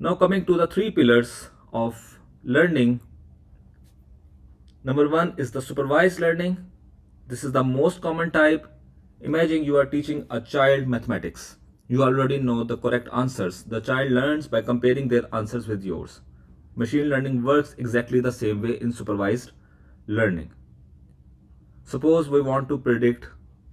Now coming to the three pillars of learning. Number one is the supervised learning. This is the most common type. Imagine you are teaching a child mathematics. You already know the correct answers. The child learns by comparing their answers with yours. Machine learning works exactly the same way in supervised learning. Suppose we want to predict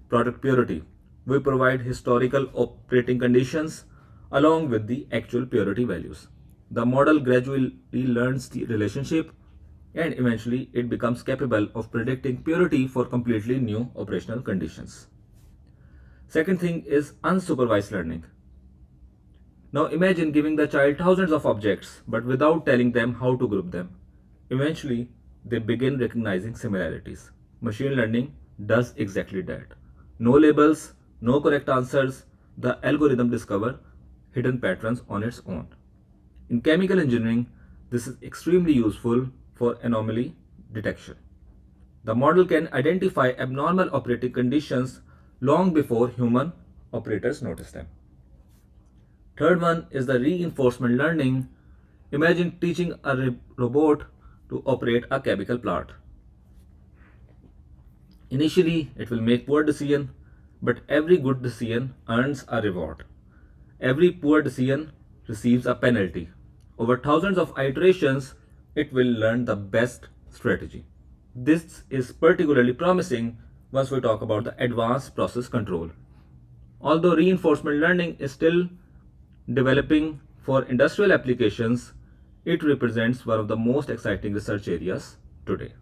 product purity. We provide historical operating conditions along with the actual purity values. The model gradually learns the relationship and eventually it becomes capable of predicting purity for completely new operational conditions. Second thing is unsupervised learning. Now imagine giving the child thousands of objects but without telling them how to group them. Eventually, they begin recognizing similarities. Machine learning does exactly that. No labels, no correct answers, the algorithm discovers hidden patterns on its own. In chemical engineering, this is extremely useful for anomaly detection. The model can identify abnormal operating conditions long before human operators notice them. Third one is the reinforcement learning. Imagine teaching a robot to operate a chemical plant. Initially, it will make poor decision, but every good decision earns a reward. Every poor decision receives a penalty. Over thousands of iterations, it will learn the best strategy. This is particularly promising once we talk about the advanced process control. Although reinforcement learning is still developing for industrial applications, it represents one of the most exciting research areas today.